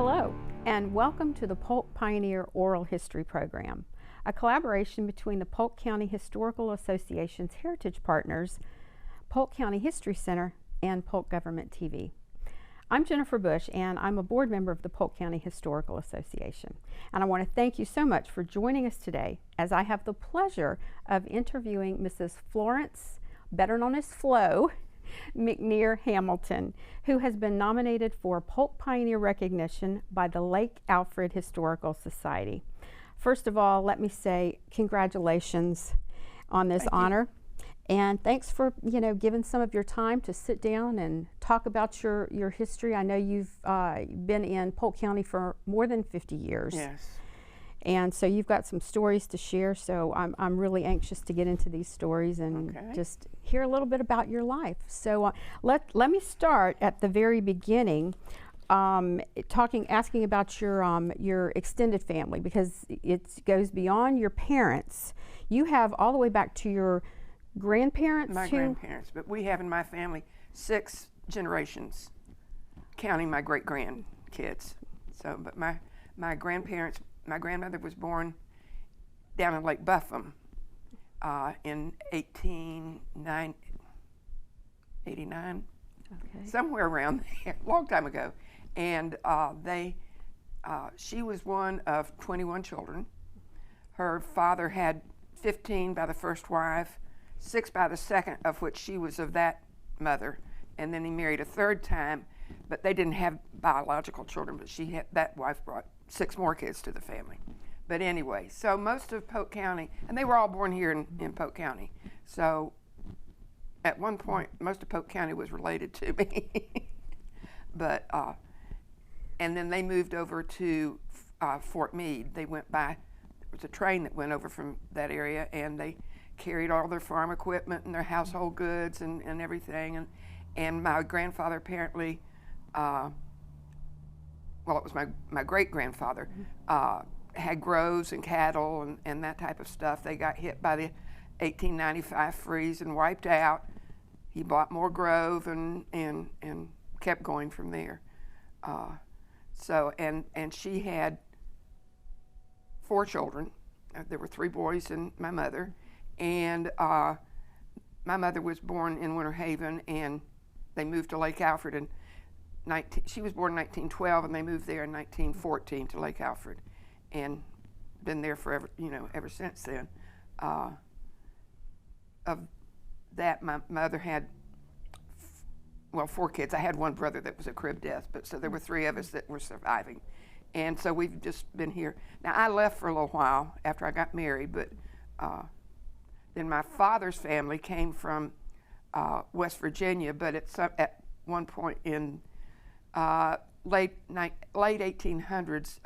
Hello, and welcome to the Polk Pioneer Oral History Program, a collaboration between the Polk County Historical Association's Heritage Partners, Polk County History Center, and Polk Government TV. I'm Jennifer Bush, and I'm a board member of the Polk County Historical Association. And I want to thank you so much for joining us today, as I have the pleasure of interviewing Mrs. Florence, better known as Flo, McNeer Hamilton, who has been nominated for Polk Pioneer recognition by the Lake Alfred Historical Society. First of all, let me say congratulations on this honor. And thanks for, giving some of your time to sit down and talk about your history. I know you've been in Polk County for more than 50 years. Yes. And so you've got some stories to share, so I'm really anxious to get into these stories and just hear a little bit about your life. So let me start at the very beginning, asking about your extended family, because it goes beyond your parents. You have all the way back to your grandparents? My grandparents, but we have in my family 6 generations, counting my great-grandkids. So, but my grandparents, my grandmother was born down in Lake Buffum in 1889, somewhere around there, a long time ago. And she was one of 21 children. Her father had 15 by the first wife, 6 by the second, of which she was of that mother, and then he married a third time, but they didn't have biological children, but that wife brought 6 more kids to the family. But anyway, so most of Polk County, and they were all born here in Polk County, so at one point most of Polk County was related to me. But and then they moved over to Fort Meade. They went by, there was a train that went over from that area, and they carried all their farm equipment and their household goods and everything. And my grandfather apparently, it was my great-grandfather, had groves and cattle and that type of stuff. They got hit by the 1895 freeze and wiped out. He bought more grove and kept going from there. And she had 4 children. There were 3 boys and my mother. And my mother was born in Winter Haven, and they moved to Lake Alfred in she was born in 1912, and they moved there in 1914 to Lake Alfred, and been there forever, ever since then. Of that, my mother had 4 kids. I had one brother that was a crib death, but so there were 3 of us that were surviving, and so we've just been here. Now I left for a little while after I got married, but then my father's family came from West Virginia, but at one point in late 1800s,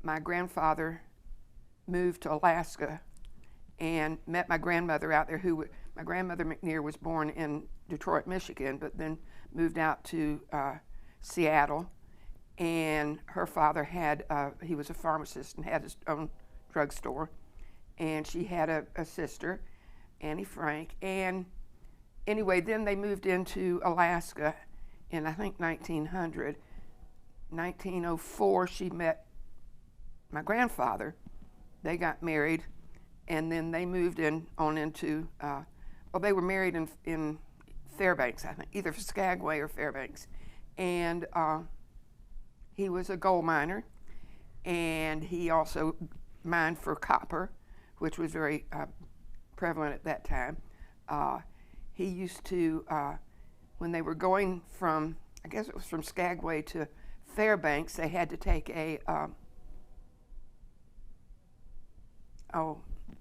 my grandfather moved to Alaska and met my grandmother out there. My grandmother McNeer was born in Detroit, Michigan, but then moved out to Seattle. And her father he was a pharmacist and had his own drugstore. And she had a sister, Annie Frank. And anyway, then they moved into Alaska in, I think, 1900. 1904, she met my grandfather. They got married, and then they moved into, they were married in Fairbanks, I think, either Skagway or Fairbanks. And he was a gold miner, and he also mined for copper, which was very prevalent at that time. He used to, when they were going from, I guess it was from Skagway to Fairbanks, they had to take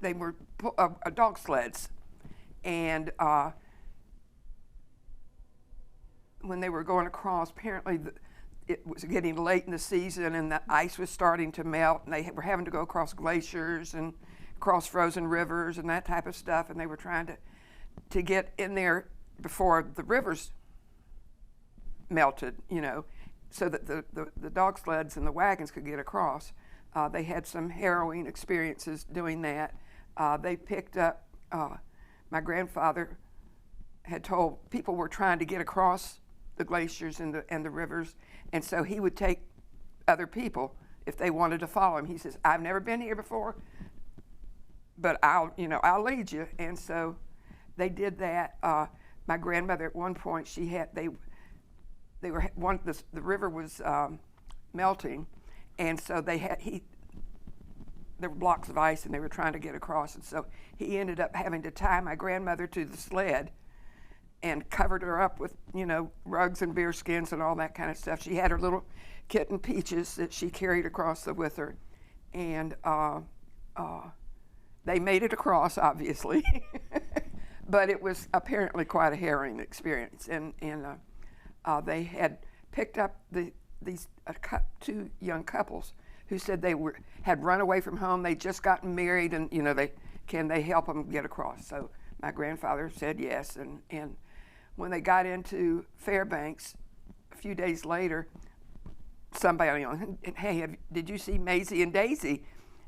they were dog sleds. And when they were going across, apparently it was getting late in the season and the ice was starting to melt, and they were having to go across glaciers and across frozen rivers and that type of stuff, and they were trying to get in there before the rivers melted, so that the dog sleds and the wagons could get across. They had some harrowing experiences doing that. They picked up, my grandfather had told people were trying to get across the glaciers and the rivers, and so he would take other people if they wanted to follow him. He says, I've never been here before, but I'll lead you. And so they did that. My grandmother at one point, the river was melting, and so there were blocks of ice and they were trying to get across, and so he ended up having to tie my grandmother to the sled and covered her up with, rugs and bear skins and all that kind of stuff. She had her little kitten Peaches that she carried across with her, and they made it across, obviously, but it was apparently quite a harrowing experience. And they had picked up these two young couples who said had run away from home. They'd just gotten married, and can they help them get across? So my grandfather said yes, and when they got into Fairbanks a few days later, somebody hey, did you see Maisie and Daisy?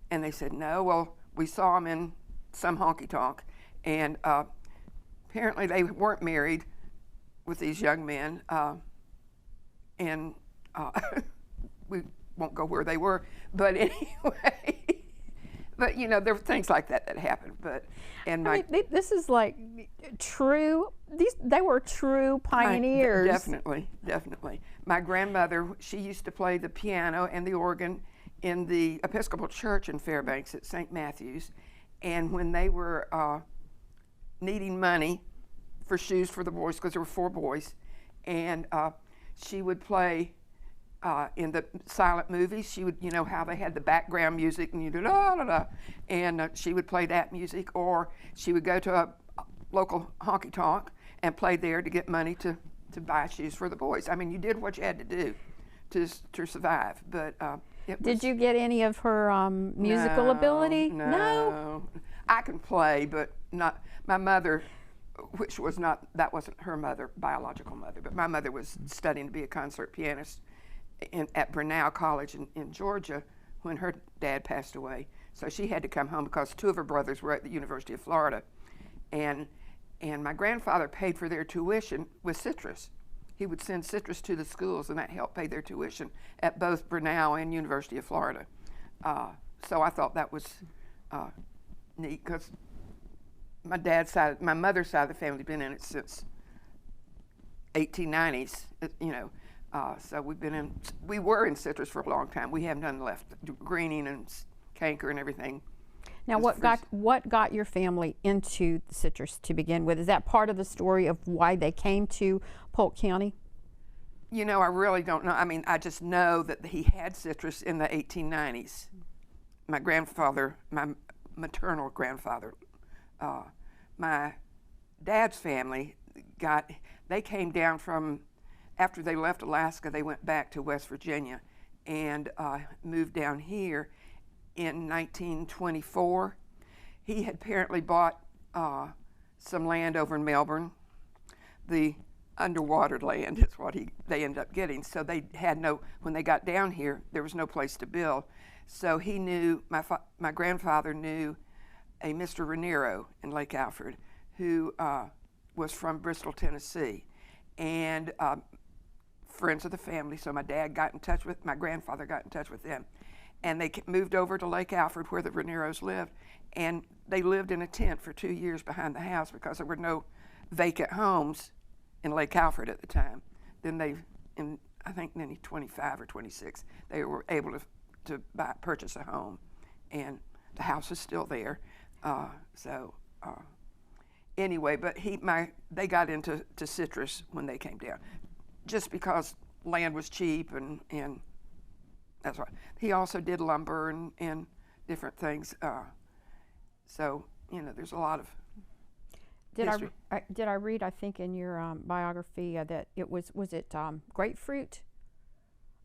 And they said, no. Well, we saw them in some honky-tonk, and apparently they weren't married with these young men, and we won't go where they were, but anyway. But there were things like that happened. This is like true. They were true pioneers. Definitely. My grandmother, she used to play the piano and the organ in the Episcopal Church in Fairbanks at St. Matthew's, and when they were needing money for shoes for the boys, because there were 4 boys, and she would play in the silent movies. She would, how they had the background music and and she would play that music, or she would go to a local honky-tonk and play there to get money to buy shoes for the boys. I mean, you did what you had to do to survive, but Did you get any of her musical ability? No. I can play, but not my mother, that wasn't her mother, biological mother, but my mother was studying to be a concert pianist at Brenau College in Georgia when her dad passed away. So she had to come home because 2 of her brothers were at the University of Florida. And my grandfather paid for their tuition with citrus. He would send citrus to the schools, and that helped pay their tuition at both Brenau and University of Florida. So I thought that was neat, because my mother's side of the family has been in it since 1890s, so we were in citrus for a long time. We have none left, greening and canker and everything. Now, what got your family into citrus to begin with? Is that part of the story of why they came to Polk County? I really don't know. I mean, I just know that he had citrus in the 1890s. My grandfather, my maternal grandfather, my dad's family they came down from, after they left Alaska, they went back to West Virginia and moved down here in 1924. He had apparently bought some land over in Melbourne. The underwater land is what they ended up getting. So they had when they got down here, there was no place to build. So he knew, my grandfather knew a Mr. Raniero in Lake Alfred, who was from Bristol, Tennessee, and friends of the family. So my grandfather got in touch with them, and they moved over to Lake Alfred where the Ranieros lived, and they lived in a tent for 2 years behind the house because there were no vacant homes in Lake Alfred at the time. Then I think in 25 or 26, they were able to purchase a home, and the house is still there. Anyway, but they got into citrus when they came down, just because land was cheap, and that's right. He also did lumber and different things. So there's a lot of history. Did I read? I think in your biography that it was it grapefruit?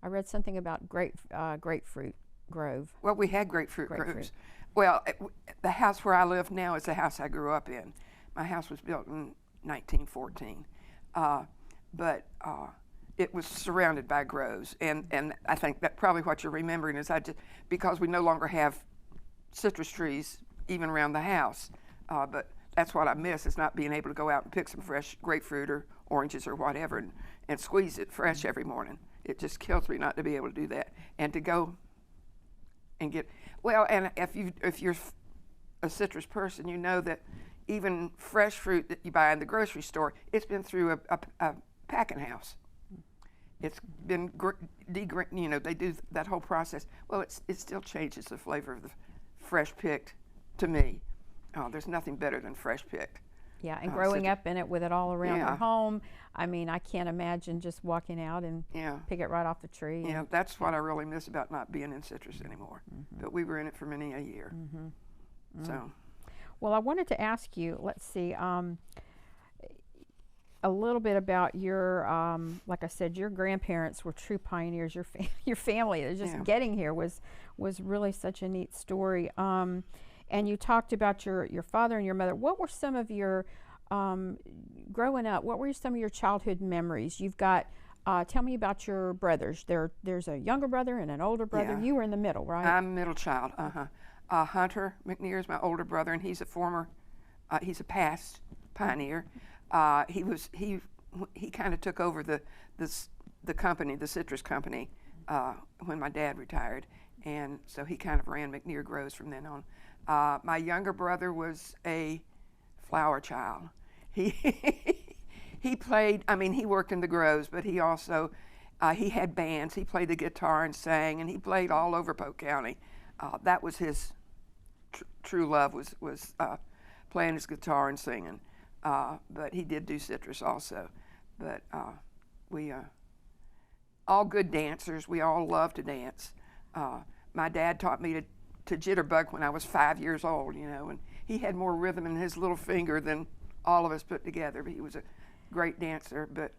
I read something about grapefruit grove. Well, we had grapefruit groves. Well, the house where I live now is the house I grew up in. My house was built in 1914, but it was surrounded by groves, and I think that probably what you're remembering is because we no longer have citrus trees even around the house, but that's what I miss, is not being able to go out and pick some fresh grapefruit or oranges or whatever and squeeze it fresh every morning. It just kills me not to be able to do that and to go and get, well, and if you're a citrus person, you know that even fresh fruit that you buy in the grocery store, it's been through a packing house. It's been, you know, they do that whole process. Well, it still changes the flavor of the fresh picked to me. There's nothing better than fresh picked. Yeah, and growing up in it with it all around your home, I mean, I can't imagine just walking out and pick it right off the tree. Yeah, that's what I really miss about not being in citrus anymore. But we were in it for many a year. So. Well, I wanted to ask you, let's see, a little bit about your, like I said, your grandparents were true pioneers. Your family, just getting here was really such a neat story. And you talked about your father and your mother. What were some of your, growing up, what were some of your childhood memories? You've got, tell me about your brothers. There's a younger brother and an older brother. You were in the middle, right? I'm middle child, Hunter McNeer is my older brother, and he's a past pioneer. He kind of took over the company, the citrus company, when my dad retired, and so he kind of ran McNeer Groves from then on. My younger brother was a flower child. He played, I mean, he worked in the groves, but he also, he had bands. He played the guitar and sang, and he played all over Polk County. That was his true love, was playing his guitar and singing. But he did do citrus also. But we, all good dancers, we all love to dance. My dad taught me to jitterbug when I was 5 years old, you know, and he had more rhythm in his little finger than all of us put together, but he was a great dancer. But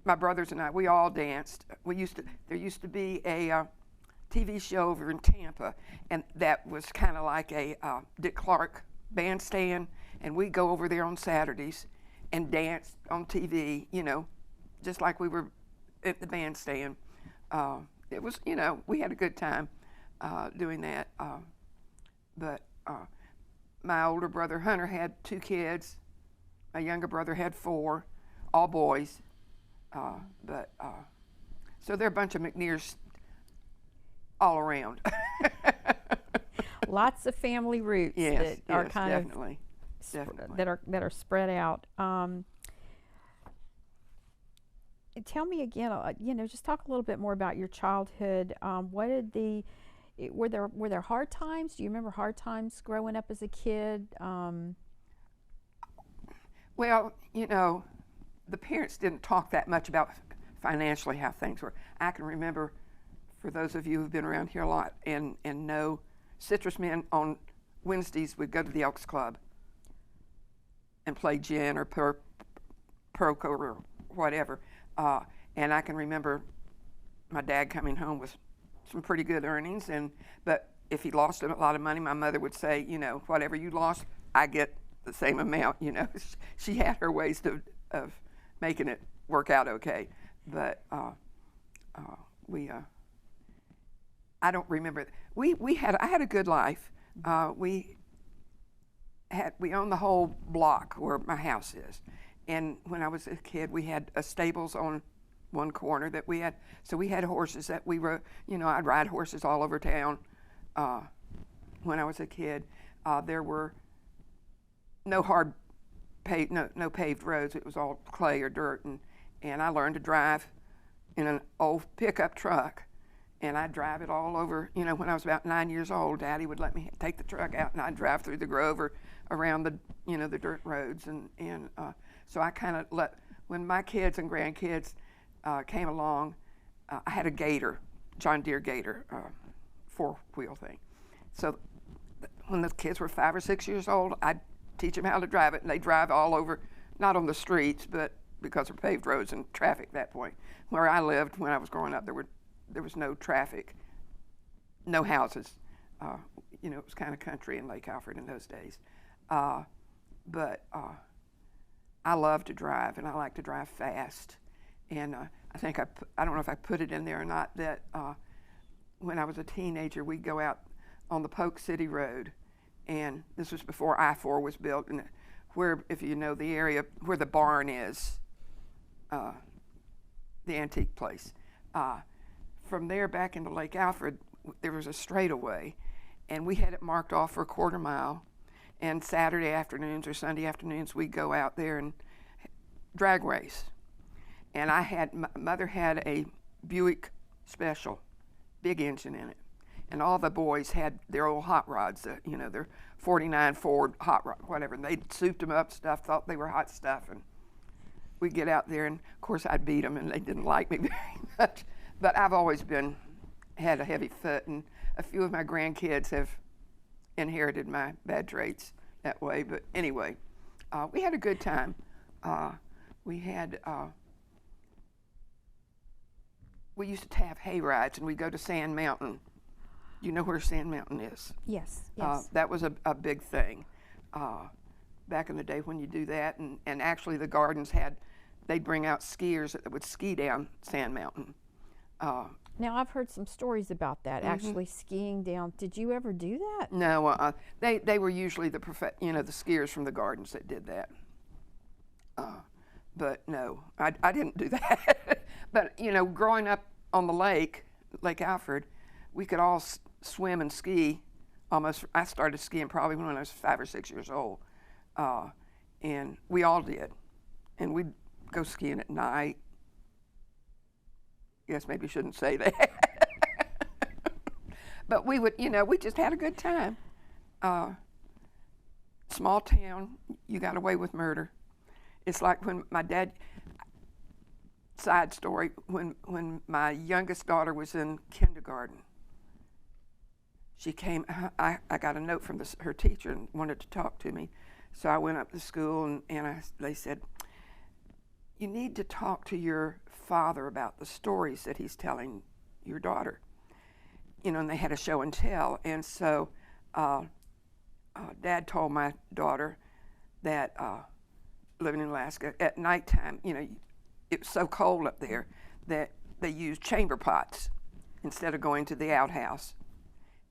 my brothers and I, we all danced. There used to be a TV show over in Tampa, and that was kind of like a Dick Clark bandstand, and we'd go over there on Saturdays and dance on TV, you know, just like we were at the bandstand. It was, you know, we had a good time doing that. But my older brother Hunter had 2 kids. My younger brother had 4, all boys. So they're a bunch of McNeers all around. Lots of family roots that are kind definitely. that are spread out. Tell me again, you know, just talk a little bit more about your childhood. What did were there hard times? Do you remember hard times growing up as a kid? Well, you know, the parents didn't talk that much about financially how things were. I can remember, for those of you who've been around here a lot and know, citrus men on Wednesdays would go to the Elks Club and play gin or Proco or whatever. And I can remember my dad coming home with some pretty good earnings, but if he lost a lot of money, my mother would say, you know, whatever you lost, I get the same amount, you know. She had her ways of making it work out okay. But I don't remember. I had a good life. We owned the whole block where my house is. And when I was a kid, we had stables on one corner that we had. So we had horses that we were, you know, I'd ride horses all over town when I was a kid. There were no paved roads. It was all clay or dirt. And I learned to drive in an old pickup truck. And I'd drive it all over, you know, when I was about 9 years old, Daddy would let me take the truck out and I'd drive through the grove or around the, you know, the dirt roads. And so I kind of when my kids and grandkids came along, I had a Gator, John Deere Gator, 4-wheel thing. So when the kids were 5 or 6 years old, I'd teach them how to drive it, and they drive all over, not on the streets, but because of paved roads and traffic at that point. Where I lived when I was growing up, there was no traffic, no houses. You know, it was kind of country in Lake Alfred in those days. But I love to drive, and I like to drive fast. And I think I don't know if I put it in there or not, that when I was a teenager, we'd go out on the Polk City Road, and this was before I-4 was built, and where, if you know the area where the barn is, the antique place. From there back into Lake Alfred, there was a straightaway, and we had it marked off for a quarter mile. And Saturday afternoons or Sunday afternoons, we'd go out there and drag race. And my mother had a Buick Special, big engine in it. And all the boys had their old hot rods, their 49 Ford hot rod, whatever. And they'd souped them up stuff, thought they were hot stuff. And we'd get out there, and of course I'd beat them, and they didn't like me very much. But I've always had a heavy foot, and a few of my grandkids have inherited my bad traits that way. But anyway, we had a good time. We used to have hay rides, and we'd go to Sand Mountain. You know where Sand Mountain is? Yes, yes. That was a big thing back in the day when you do that. And actually the gardens they'd bring out skiers that would ski down Sand Mountain. Now, I've heard some stories about that, actually skiing down. Did you ever do that? No, they were usually the skiers from the gardens that did that. But no, I didn't do that. But, growing up on the Lake Alfred, we could all swim and ski almost. I started skiing probably when I was 5 or 6 years old. And we all did. And we'd go skiing at night. Yes, maybe shouldn't say that. But we would, we just had a good time. Small town, you got away with murder. It's like when my dad, side story, when my youngest daughter was in kindergarten, she came, I got a note from her teacher and wanted to talk to me. So I went up to school and they said, you need to talk to your father about the stories that he's telling your daughter. And they had a show and tell. And so Dad told my daughter that living in Alaska, at nighttime, it was so cold up there that they used chamber pots instead of going to the outhouse.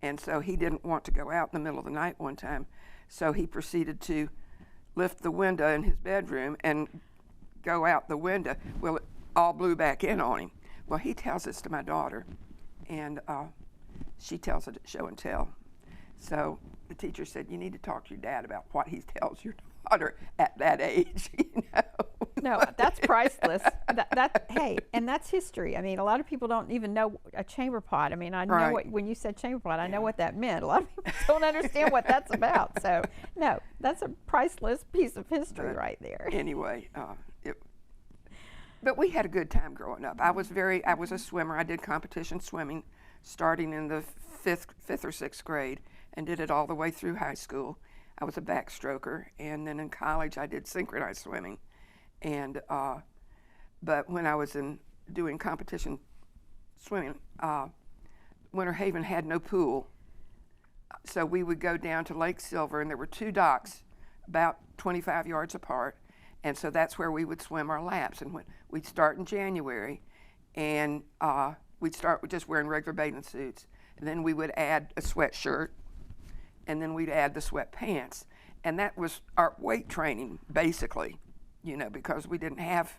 And so he didn't want to go out in the middle of the night one time. So he proceeded to lift the window in his bedroom and go out the window. Well, it all blew back in on him. Well, he tells this to my daughter, and she tells it at show and tell. So the teacher said, you need to talk to your dad about what he tells your daughter at that age. No, that's priceless. Hey, and that's history. I mean, a lot of people don't even know a chamber pot. I mean, I know when you said chamber pot, I know what that meant. A lot of people don't understand what that's about. So, no, that's a priceless piece of history right there. Anyway, but we had a good time growing up. I was a swimmer. I did competition swimming starting in the fifth or sixth grade and did it all the way through high school. I was a backstroker, and then in college I did synchronized swimming. And but when I was doing competition swimming, Winter Haven had no pool, so we would go down to Lake Silver, and there were 2 docks about 25 yards apart, and so that's where we would swim our laps. And we'd start in January, and we'd start with just wearing regular bathing suits, and then we would add a sweatshirt, and then we'd add the sweatpants, and that was our weight training basically. Because we didn't have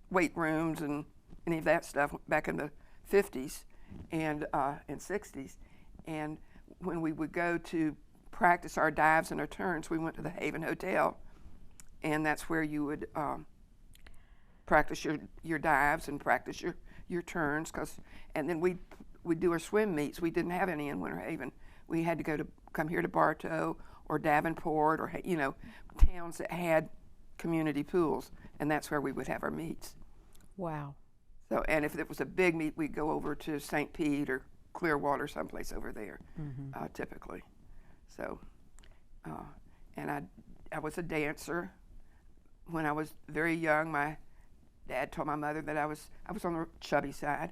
weight rooms and any of that stuff back in the 50s and 60s. And when we would go to practice our dives and our turns, we went to the Haven Hotel, and that's where you would practice your dives and practice your turns. And then we'd do our swim meets. We didn't have any in Winter Haven. We had to come here to Bartow or Davenport or towns that had community pools, and that's where we would have our meets. Wow. So, and if it was a big meet, we'd go over to St. Pete or Clearwater, someplace over there, typically. So, and I was a dancer. When I was very young, my dad told my mother that I was on the chubby side,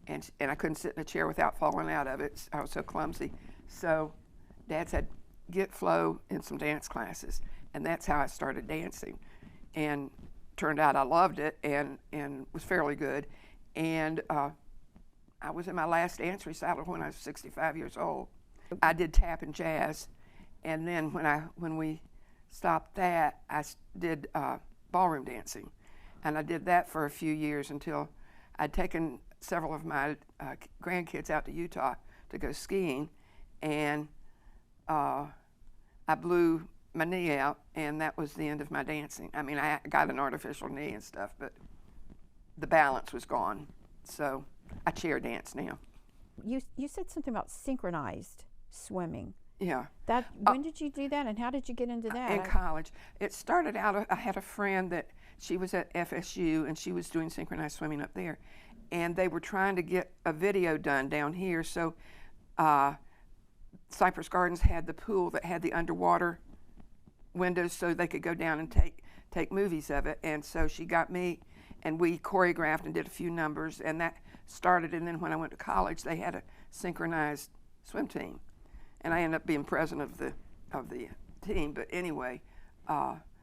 and I couldn't sit in a chair without falling out of it. I was so clumsy. So Dad said, get Flo in some dance classes. And that's how I started dancing. And turned out I loved it and was fairly good. And I was in my last dance recital when I was 65 years old. I did tap and jazz. And then when we stopped that, I did ballroom dancing. And I did that for a few years until I'd taken several of my grandkids out to Utah to go skiing, and I blew my knee out, and that was the end of my dancing. I mean, I got an artificial knee and stuff, but the balance was gone. So I chair dance now. You said something about synchronized swimming. Yeah. When did you do that, and how did you get into that? In college. It started out, I had a friend that she was at FSU, and she was doing synchronized swimming up there. And they were trying to get a video done down here. So Cypress Gardens had the pool that had the underwater windows so they could go down and take movies of it. And so she got me, and we choreographed and did a few numbers, and that started. And then when I went to college, they had a synchronized swim team, and I ended up being president of the team. But anyway,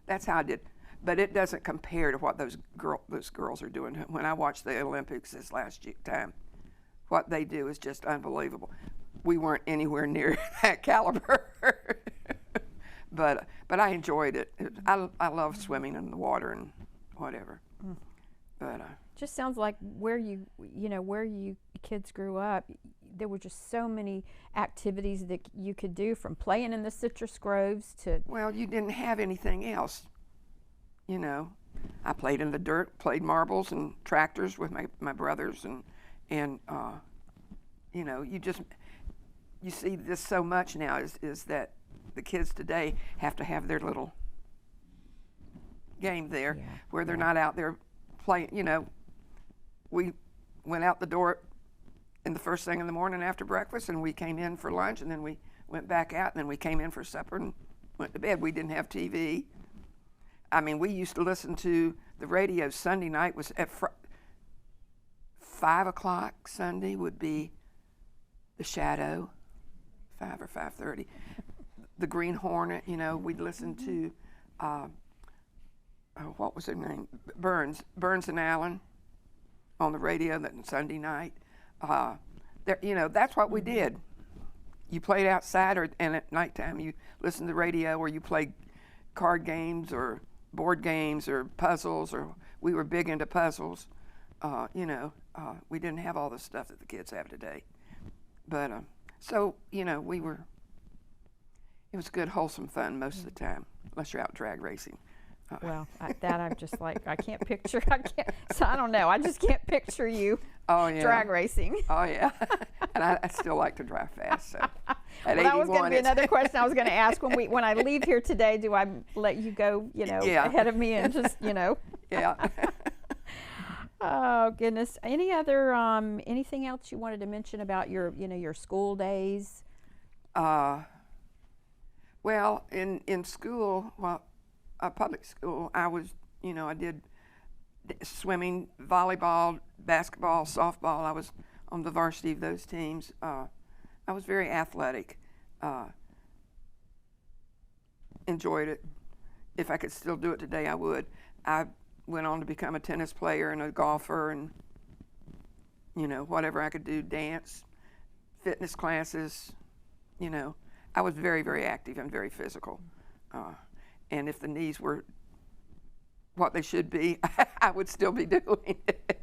that's how I did. But it doesn't compare to what those girls are doing. When I watched the Olympics this last time, what they do is just unbelievable. We weren't anywhere near that caliber, but I enjoyed it. I love swimming in the water and whatever. Mm. But just sounds like where you kids grew up, there were just so many activities that you could do, from playing in the citrus groves to. Well, you didn't have anything else. You know, I played in the dirt, played marbles and tractors with my brothers, and you know, you see this so much now is that the kids today have to have their little game there, where they're not out there playing. You know, we went out the door in the first thing in the morning after breakfast, and we came in for lunch, and then we went back out, and then we came in for supper and went to bed. We didn't have TV. I mean, we used to listen to the radio. Sunday night was at 5 o'clock. Sunday would be The Shadow, 5 or 5:30. The Green Hornet, you know, we'd listen to, what was her name? Burns and Allen on the radio that Sunday night. You know, that's what we did. You played outside, and at nighttime you listened to the radio, or you played card games or board games or puzzles, or we were big into puzzles. You know, we didn't have all the stuff that the kids have today. But so, you know, it was good, wholesome fun most of the time, unless you're out drag racing. Well, I'm just like, I can't, so I don't know, I just can't picture you drag racing. Oh, yeah. And I still like to drive fast, so. At well, that was going to be another question I was going to ask. When I leave here today, do I let you go, you know, ahead of me and just, you know? Yeah. Oh, goodness. Any other, anything else you wanted to mention about your, you know, your school days? Well, in school, public school, I was, you know, I did swimming, volleyball, basketball, softball. I was on the varsity of those teams. I was very athletic. Enjoyed it. If I could still do it today, I would. I went on to become a tennis player and a golfer, and, you know, whatever I could do, dance, fitness classes, you know. I was very, very active and very physical. And if the knees were what they should be, I would still be doing it.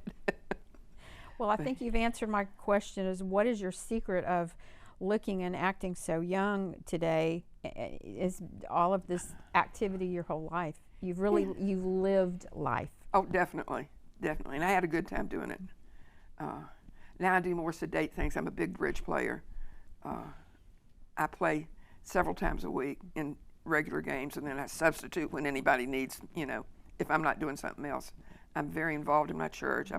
Well, I think you've answered my question, is what is your secret of looking and acting so young today? Is all of this activity your whole life? You've lived life. Oh, definitely. And I had a good time doing it. Now I do more sedate things. I'm a big bridge player. I play several times a week in regular games, and then I substitute when anybody needs, you know, if I'm not doing something else. I'm very involved in my church.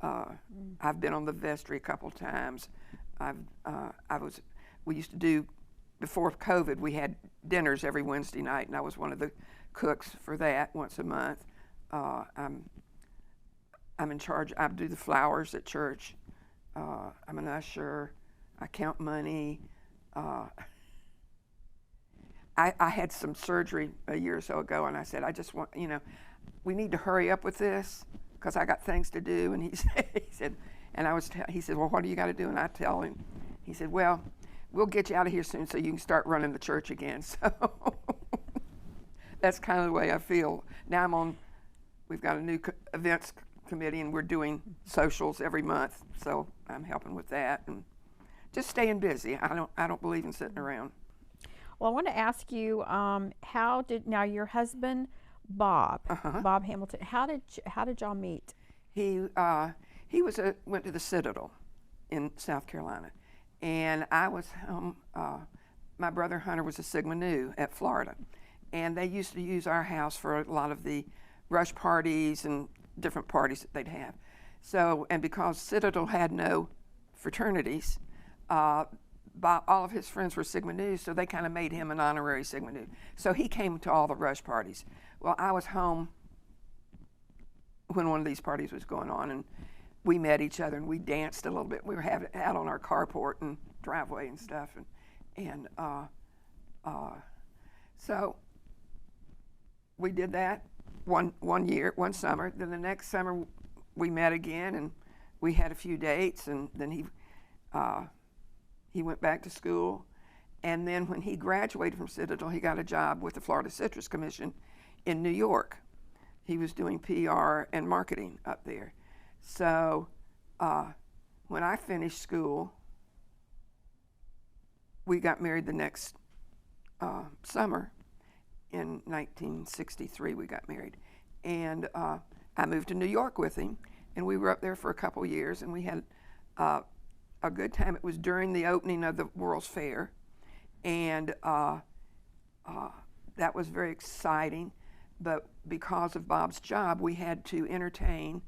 I've been on the vestry a couple times. We used to do, before COVID, we had dinners every Wednesday night, and I was one of the cooks for that once a month. I'm in charge. I do the flowers at church. I'm an usher. I count money. I had some surgery a year or so ago, and I said, I just want, you know, we need to hurry up with this because I got things to do. And he said, he said, well, what do you got to do? And I tell him. He said, well, we'll get you out of here soon so you can start running the church again. So that's kind of the way I feel. Now we've got a new events committee, and we're doing socials every month. So I'm helping with that and just staying busy. I don't believe in sitting around. Well, I want to ask you, now your husband, Bob Hamilton, how did y'all meet? He went to the Citadel in South Carolina, and I was my brother Hunter was a Sigma Nu at Florida, and they used to use our house for a lot of the rush parties and different parties that they'd have. So, and because Citadel had no fraternities, all of his friends were Sigma Nu, so they kind of made him an honorary Sigma Nu. So he came to all the rush parties. Well, I was home when one of these parties was going on, and we met each other, and we danced a little bit. We were out on our carport and driveway and stuff, and so we did that one summer. Then the next summer we met again, and we had a few dates, and then he went back to school, and then when he graduated from Citadel, he got a job with the Florida Citrus Commission in New York. He was doing PR and marketing up there. So when I finished school, we got married the next summer. In 1963 we got married, and I moved to New York with him, and we were up there for a couple years, and we had a good time. It was during the opening of the World's Fair, and that was very exciting. But because of Bob's job, we had to entertain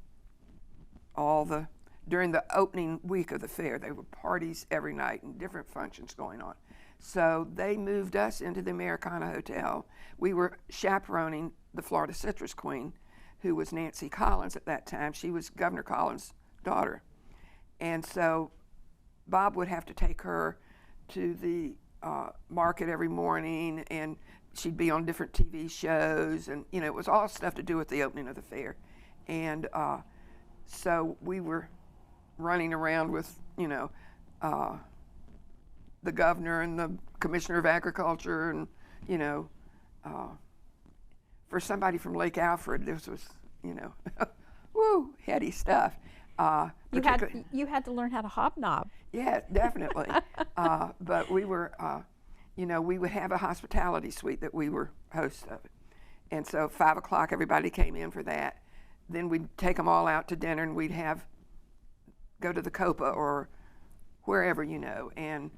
during the opening week of the fair. There were parties every night and different functions going on. So they moved us into the Americana Hotel. We were chaperoning the Florida Citrus Queen, who was Nancy Collins at that time. She was Governor Collins' daughter. And so Bob would have to take her to the market every morning, and she'd be on different TV shows, and it was all stuff to do with the opening of the fair. And so we were running around with, the governor and the commissioner of agriculture, and for somebody from Lake Alfred, this was woo, heady stuff. You had to learn how to hobnob. Yeah, definitely. But we were we would have a hospitality suite that we were hosts of, and so 5 o'clock everybody came in for that. Then we'd take them all out to dinner, and we'd go to the Copa or wherever, and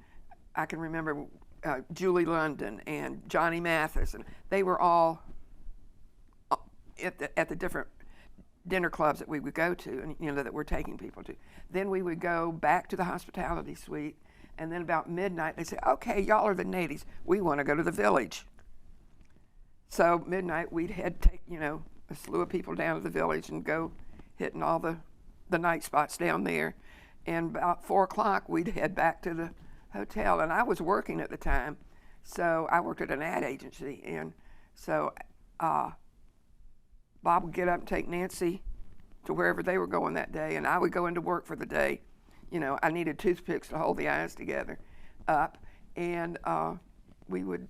I can remember Julie London and Johnny Mathis, and they were all at the different dinner clubs that we would go to, and that we're taking people to. Then we would go back to the hospitality suite, and then about midnight they say, "Okay, y'all are the natives. We want to go to the village." So midnight we'd take a slew of people down to the village and go hitting all the night spots down there, and about 4 o'clock we'd head back to the hotel. And I was working at the time, so I worked at an ad agency, and so Bob would get up and take Nancy to wherever they were going that day, and I would go into work for the day. I needed toothpicks to hold the eyes together up, and we would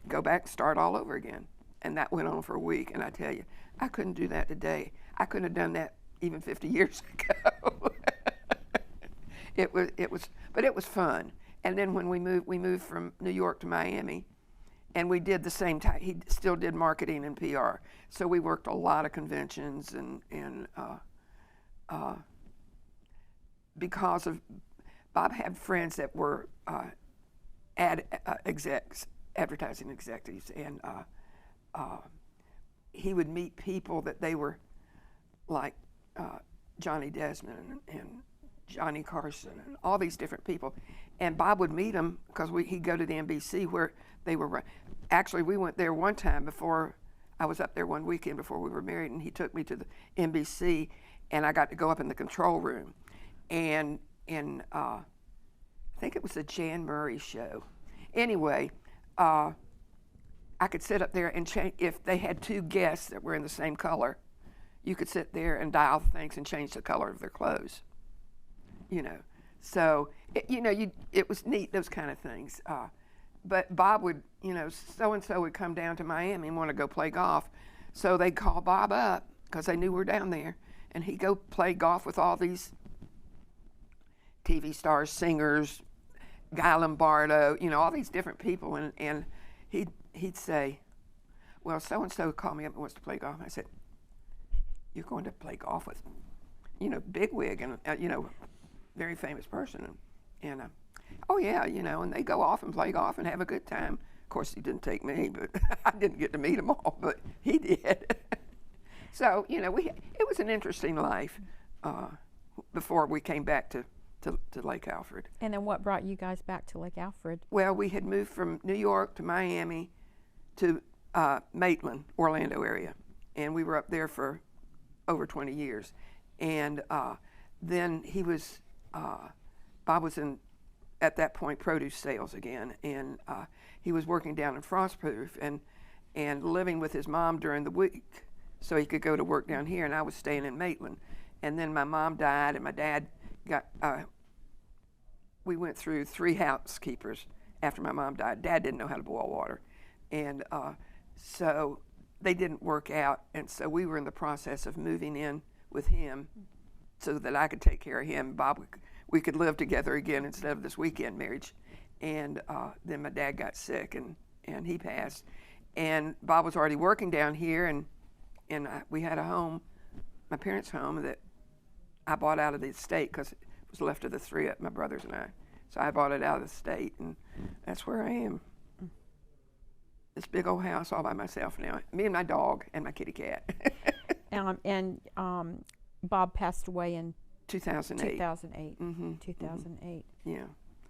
go back and start all over again. And that went on for a week, and I tell you, I couldn't do that today. I couldn't have done that even 50 years ago. But it was fun. And then when we moved from New York to Miami, and we did the same time. He still did marketing and PR, so we worked a lot of conventions, and because of Bob had friends that were advertising executives, and he would meet people that they were like Johnny Desmond and Johnny Carson and all these different people. And Bob would meet them because he'd go to the NBC where they were. Actually, we went there one time before, I was up there one weekend before we were married, and he took me to the NBC, and I got to go up in the control room. And I think it was the Jan Murray show. Anyway, I could sit up there and change. If they had two guests that were in the same color, you could sit there and dial things and change the color of their clothes. So it was neat, those kind of things. But Bob would, so-and-so would come down to Miami and want to go play golf. So they'd call Bob up because they knew we were down there, and he'd go play golf with all these TV stars, singers, Guy Lombardo, you know, all these different people, and he'd say, well, so-and-so called me up and wants to play golf. I said, you're going to play golf with, you know, bigwig and, you know, very famous person. And oh yeah, you know, and they go off and play golf and have a good time. Of course, he didn't take me, but I didn't get to meet them all, but he did. So, you know, it was an interesting life before we came back to Lake Alfred. And then what brought you guys back to Lake Alfred? Well, we had moved from New York to Miami to Maitland, Orlando area, and we were up there for over 20 years. And then Bob was in, at that point, produce sales again, and he was working down in Frostproof and living with his mom during the week so he could go to work down here, and I was staying in Maitland. And then my mom died, and my dad got, we went through 3 housekeepers after my mom died. Dad didn't know how to boil water, and so they didn't work out, and so we were in the process of moving in with him so that I could take care of him. Bob, we could live together again instead of this weekend marriage. And then my dad got sick, and he passed. And Bob was already working down here, and we had a home, my parents' home, that I bought out of the estate because it was left to the 3, my brothers and I. So I bought it out of the estate, and that's where I am. This big old house all by myself now. Me and my dog and my kitty cat. And Bob passed away in 2008. 2008. Mm-hmm. 2008. Yeah.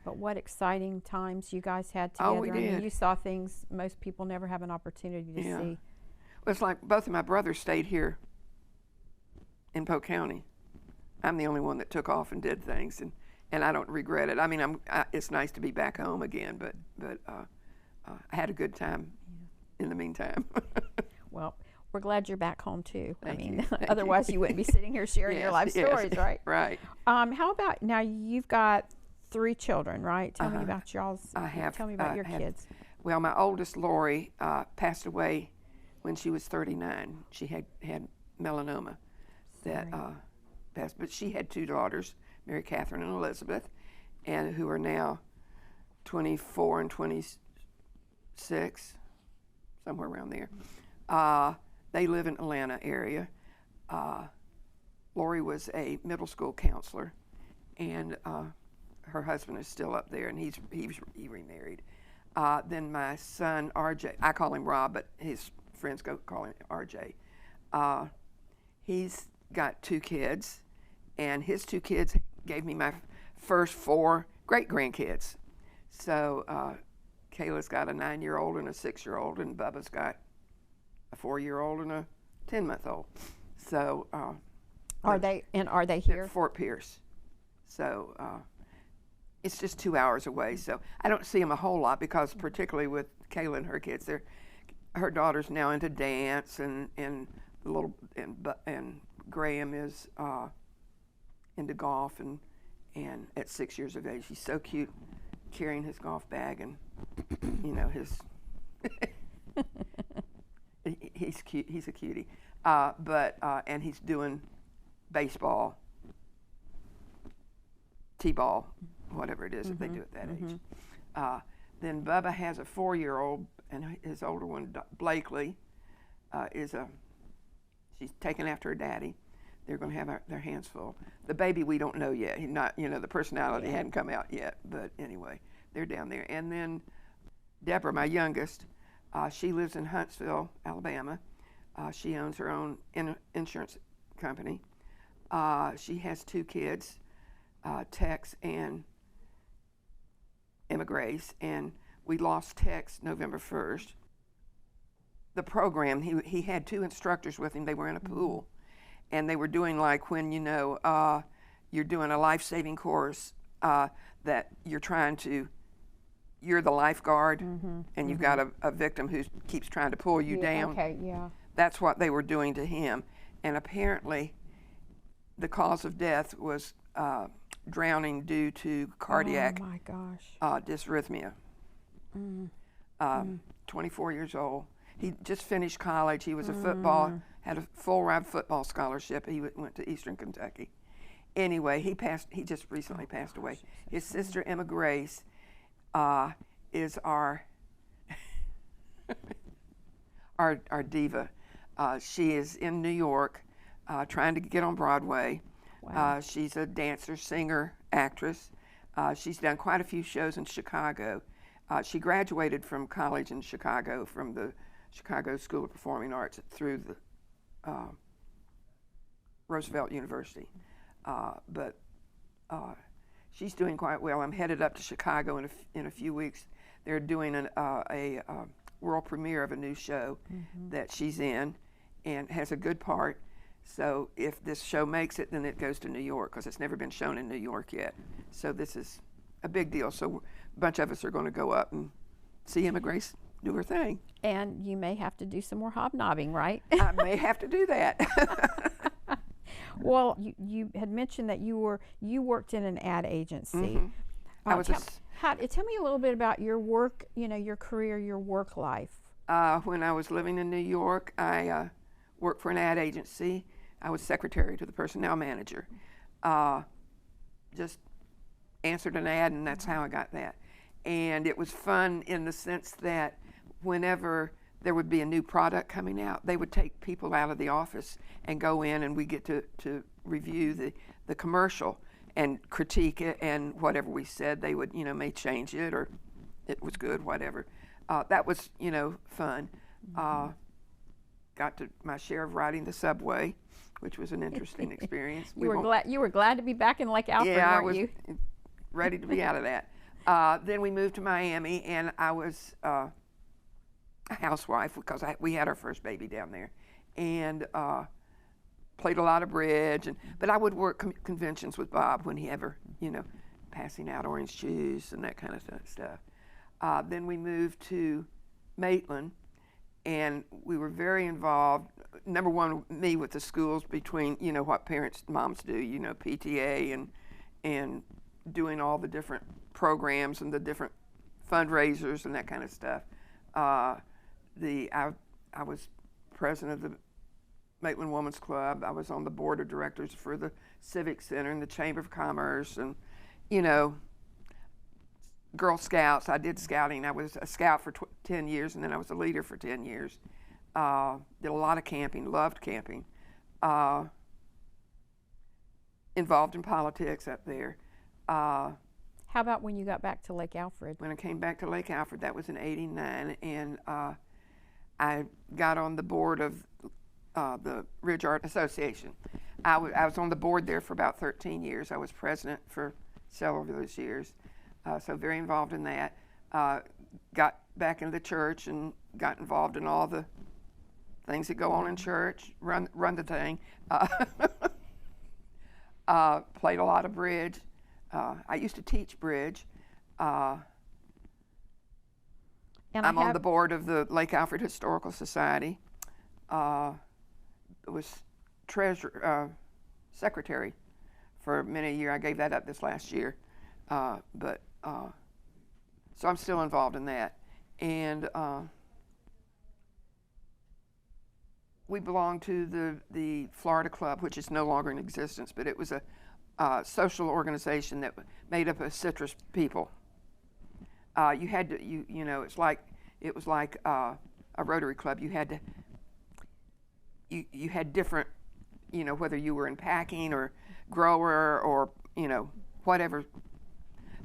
But what exciting times you guys had together. Oh, we did. I mean, you saw things most people never have an opportunity to see. Well, it's like both of my brothers stayed here in Polk County. I'm the only one that took off and did things, and I don't regret it. I mean, it's nice to be back home again, but I had a good time in the meantime. Well, we're glad you're back home too. Thank I mean, you. otherwise you wouldn't be sitting here sharing your life stories, right? Right. How about now? You've got 3 children, right? Tell me about y'all's. I have. Tell me about your kids. Well, my oldest, Lori, passed away when she was 39. She had melanoma that passed, but she had 2 daughters, Mary Catherine and Elizabeth, and who are now 24 and 26, somewhere around there. They live in Atlanta area. Lori was a middle school counselor, and her husband is still up there, and he remarried. Then my son RJ, I call him Rob, but his friends call him RJ. He's got 2 kids, and his 2 kids gave me my first 4 great grandkids. So Kayla's got a 9-year-old and a 6-year-old, and Bubba's got a 4-year-old and a 10-month-old. So are they here? At Fort Pierce. So it's just 2 hours away. So I don't see them a whole lot because, particularly with Kayla and her kids, her daughter's now into dance, and Graham is into golf, and at 6 years of age, he's so cute, carrying his golf bag, and his he's cute. He's a cutie, and he's doing baseball, t-ball, whatever it is that they do at that age. Then Bubba has a 4-year-old, and his older one, Blakely, she's taken after her daddy. They're going to have their hands full. The baby we don't know yet. He's not, the personality hadn't come out yet. But anyway, they're down there. And then Deborah, my youngest, she lives in Huntsville, Alabama. She owns her own insurance company. She has 2 kids, Tex and Emma Grace, and we lost Tex November 1st. The program, he had 2 instructors with him. They were in a pool, and they were doing like when you're doing a life-saving course that you're the lifeguard, and you've got a victim who keeps trying to pull you down. Okay, yeah. That's what they were doing to him, and apparently the cause of death was drowning due to cardiac dysrhythmia. 24 years old. he just finished college. He was a football, had a full-ride football scholarship. He went to Eastern Kentucky. Anyway, he just recently passed away. His sister, Emma Grace, is our our diva. She is in New York, trying to get on Broadway. Wow. She's a dancer, singer, actress. She's done quite a few shows in Chicago. She graduated from college in Chicago, from the Chicago School of Performing Arts through the Roosevelt University. But she's doing quite well. I'm headed up to Chicago in a few weeks. They're doing a world premiere of a new show that she's in, and has a good part. So if this show makes it, then it goes to New York, because it's never been shown in New York yet. So this is a big deal. So a bunch of us are going to go up and see Emma Grace do her thing. And you may have to do some more hobnobbing, right? I may have to do that. Well, you had mentioned that you worked in an ad agency. I was tell me a little bit about your work, your career, your work life. When I was living in New York, I worked for an ad agency. I was secretary to the personnel manager. Just answered an ad, and that's how I got that. And it was fun in the sense that whenever there would be a new product coming out, they would take people out of the office and go in, and we get to review the commercial and critique it, and whatever we said, they would, may change it, or it was good, whatever. That was, fun. Got to my share of riding the subway, which was an interesting experience. You were glad to be back in Lake Alfred, weren't you? Yeah, I was ready to be out of that. Then we moved to Miami, and I was a housewife because we had our first baby down there, and played a lot of bridge. But I would work conventions with Bob when he ever, passing out orange juice and that kind of stuff. Then we moved to Maitland, and we were very involved. Number one, me with the schools, between what moms do, PTA and doing all the different programs and the different fundraisers and that kind of stuff. I was president of the Maitland Women's Club. I was on the board of directors for the Civic Center and the Chamber of Commerce, and Girl Scouts. I did scouting. I was a scout for 10 years, and then I was a leader for 10 years. Did a lot of camping, loved camping. Involved in politics up there. How about when you got back to Lake Alfred? When I came back to Lake Alfred, that was in '89, and I got on the board of the Ridge Art Association. I was on the board there for about 13 years. I was president for several of those years. So very involved in that. Got back into the church and got involved in all the things that go on in church, run the thing. Played a lot of bridge. I used to teach bridge. I'm on the board of the Lake Alfred Historical Society. Was secretary for many a year. I gave that up this last year. So I'm still involved in that. And we belong to the Florida Club, which is no longer in existence, but it was a social organization that made up of citrus people. You had to, it was like a Rotary Club. You had to, you had different, whether you were in packing or grower or, whatever.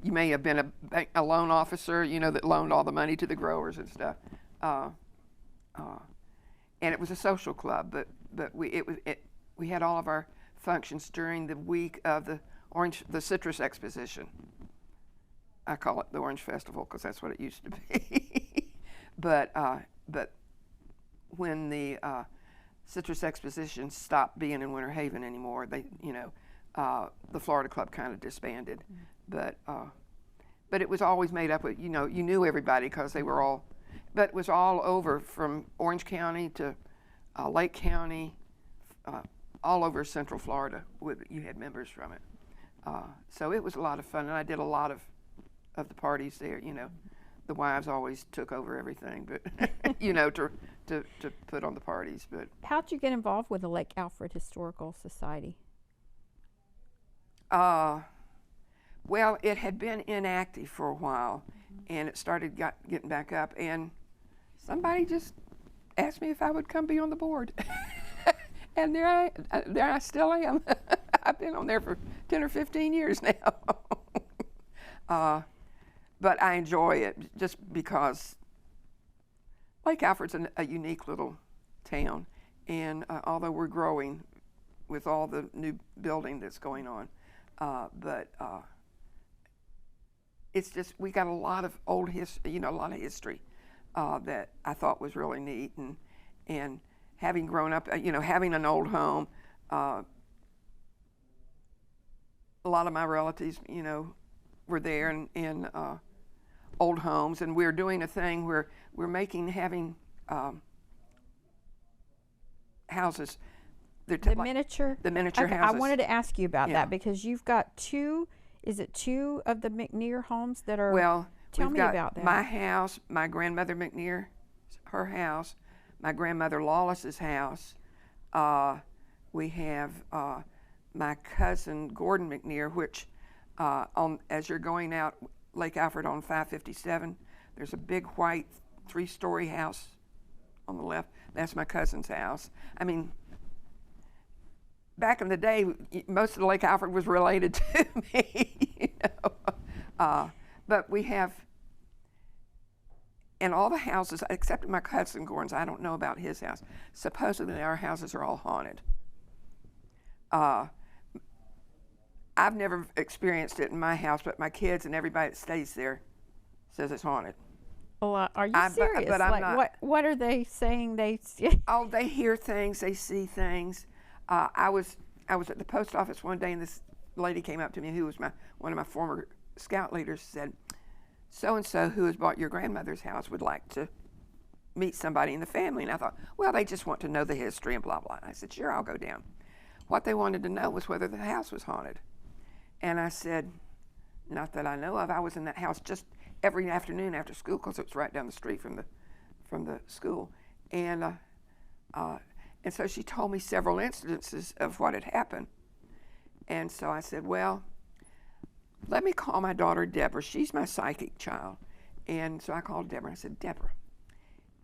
You may have been a loan officer, that loaned all the money to the growers and stuff. And it was a social club, but we had all of our functions during the week of the citrus exposition. I call it the Orange Festival because that's what it used to be. But when the citrus exposition stopped being in Winter Haven anymore, the Florida Club kind of disbanded. But it was always made up of, you knew everybody because they were all, but it was all over from Orange County to Lake County, all over Central Florida. You had members from it. So it was a lot of fun, and I did a lot of the parties there, the wives always took over everything, but you know, to put on the parties. But how'd you get involved with the Lake Alfred Historical Society? Well, it had been inactive for a while, and it started getting back up, and somebody just asked me if I would come be on the board. And there I still am. I've been on there for 10 or 15 years now. But I enjoy it just because Lake Alfred's a unique little town, and although we're growing with all the new building that's going on, but it's just, we got a lot of old history, a lot of history that I thought was really neat, and having grown up, having an old home, a lot of my relatives, were there in old homes, and we're doing a thing where we're having houses. The miniature houses. I wanted to ask you about that because you've got two of the McNeer homes that are. Well, tell me about that. My house, my grandmother McNeer, her house, my grandmother Lawless's house. We have my cousin Gordon McNeer, which as you're going out Lake Alfred on 557, there's a big white 3-story house on the left. That's my cousin's house. I mean, back in the day, most of the Lake Alfred was related to me, but we have, and all the houses, except my cousin Gordon's, I don't know about his house. Supposedly our houses are all haunted. I've never experienced it in my house, but my kids and everybody that stays there says it's haunted. Well, are you serious? But I'm not. What are they saying they see? Oh, they hear things, they see things. I was at the post office one day, and this lady came up to me, who was one of my former scout leaders, said, "So-and-so who has bought your grandmother's house would like to meet somebody in the family." And I thought, well, they just want to know the history and blah, blah. And I said, sure, I'll go down. What they wanted to know was whether the house was haunted. And I said, not that I know of. I was in that house just every afternoon after school, because it was right down the street from the school. And so she told me several incidences of what had happened. And so I said, well, let me call my daughter Deborah. She's my psychic child. And so I called Deborah. I said, Deborah,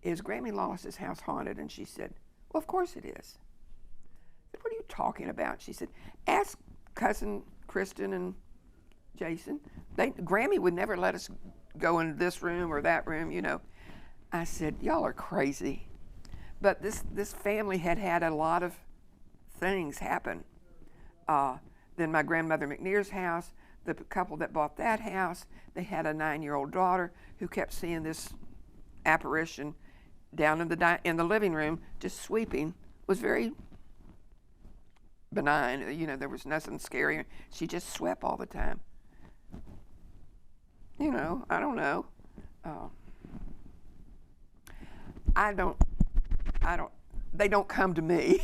is Grammy Lawless's house haunted? And she said, well, of course it is. I said, what are you talking about? She said, ask cousin Kristen and Jason. Grammy would never let us go in this room or that room, I said, y'all are crazy. But this family had a lot of things happen. Then my grandmother McNeer's house, the couple that bought that house, they had a 9-year-old daughter who kept seeing this apparition down in the living room, just sweeping. Was very benign. There was nothing scary. She just swept all the time. I don't know. They don't come to me.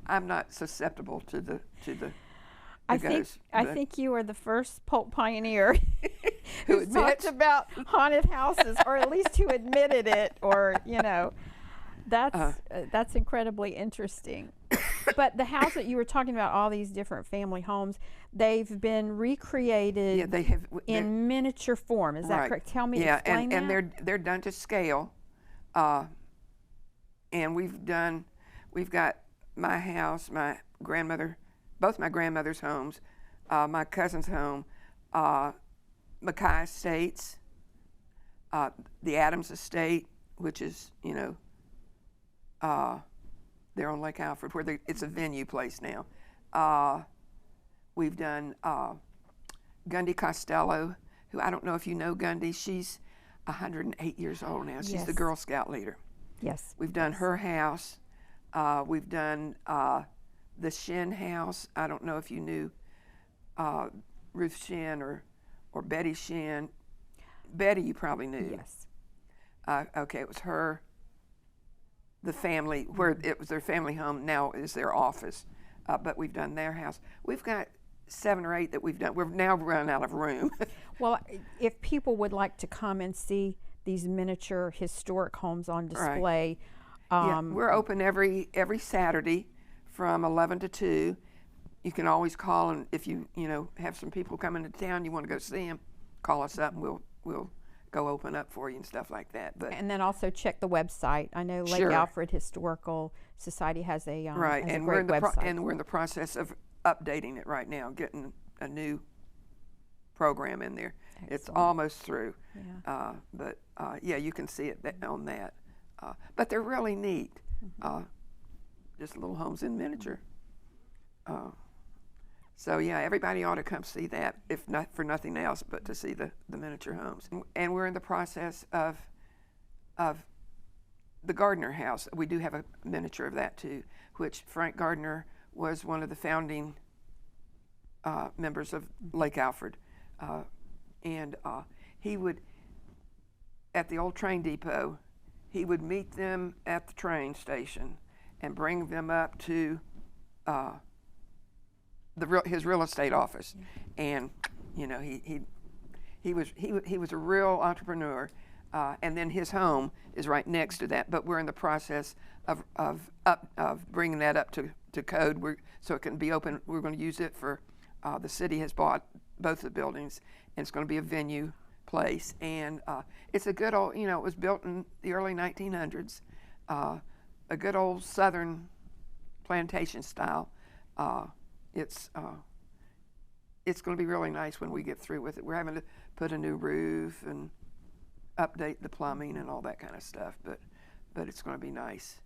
I'm not susceptible to the I think you are the first Polk Pioneer who talked about haunted houses, or at least who admitted it, or that's incredibly interesting. But the house that you were talking about, all these different family homes, they've been recreated. Yeah, they have in miniature form. Is that correct? Tell me, explain that. Yeah, and they're done to scale. And we've got my house, my grandmother, both my grandmother's homes, my cousin's home, Mackay Estates, the Adams Estate, which is, they're on Lake Alfred, where it's a venue place now. We've done Gundy Costello, who, I don't know if you know Gundy. She's 108 years old now. She's the Girl Scout leader. Yes. We've done her house. We've done the Shin house. I don't know if you knew Ruth Shin or Betty Shin. Betty, you probably knew. Yes. Okay, it was her. The family, where it was their family home, now is their office. But we've done their house. We've got 7 or 8 that we've done. We've now run out of room. Well, if people would like to come and see these miniature historic homes on display, Yeah, we're open every Saturday from 11 to 2. You can always call, and if you have some people coming to town, you want to go see them, call us up and we'll go open up for you and stuff like that. But and then also check the website. I know Lake Sure. Alfred Historical Society has a right, has a and great website. and we're in the process of updating it right now, getting a new program in there. Excellent. It's almost through. Yeah. But yeah, you can see it on that. But they're really neat. Just little homes in miniature. So yeah, everybody ought to come see that, if not for nothing else, but to see the miniature homes. And we're in the process of the Gardner House. We do have a miniature of that too, which Frank Gardner was one of the founding members of Lake Alfred. And he would, at the old train depot, he would meet them at the train station and bring them up to his real estate office. And he was a real entrepreneur. And then his home is right next to that. But we're in the process of bringing that up to code, so it can be open. We're going to use it for the city has bought both the buildings, and it's going to be a venue place. And it's a good old, it was built in the early 1900s, a good old southern plantation style. It's going to be really nice when we get through with it. We're having to put a new roof and update the plumbing and all that kind of stuff, but it's going to be nice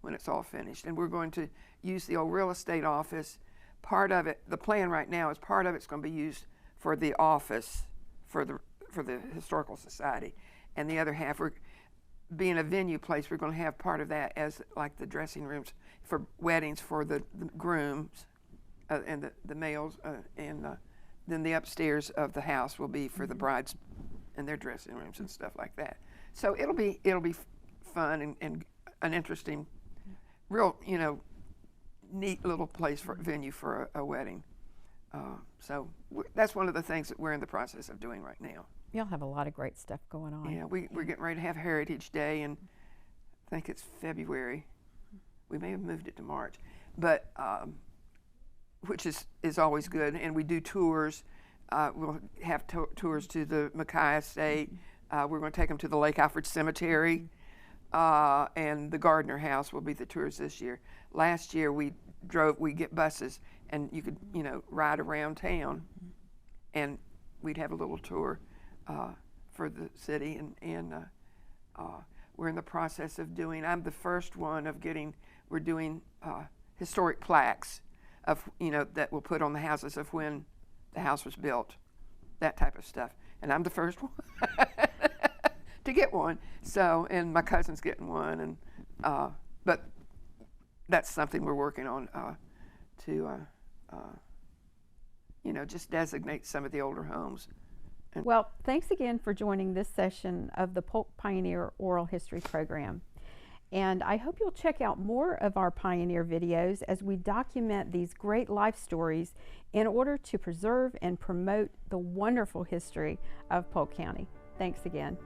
when it's all finished. And we're going to use the old real estate office. Part of it, the plan right now is part of it's going to be used for the office for the Historical Society, and the other half, we're being a venue place, we're going to have part of that as like the dressing rooms for weddings for the grooms and the males, and then the upstairs of the house will be for the brides and their dressing rooms and stuff like that. So it'll be fun and an interesting, real neat little place for venue for a wedding. So that's one of the things that we're in the process of doing right now. You'll have a lot of great stuff going on. Yeah, we're getting ready to have Heritage Day, and I think it's February. We may have moved it to March, but which is always good. And we do tours. We'll have tours to the Mackay Estate. We're going to take them to the Lake Alfred Cemetery, and the Gardner House will be the tours this year. Last year we get buses, and you could ride around town, and we'd have a little tour for the city, and we're in the process of doing. I'm the first one of getting. We're doing historic plaques of that we'll put on the houses of when the house was built, that type of stuff. And I'm the first one to get one. So, and my cousin's getting one, and but that's something we're working on to just designate some of the older homes. Well, thanks again for joining this session of the Polk Pioneer Oral History Program. And I hope you'll check out more of our Pioneer videos as we document these great life stories in order to preserve and promote the wonderful history of Polk County. Thanks again.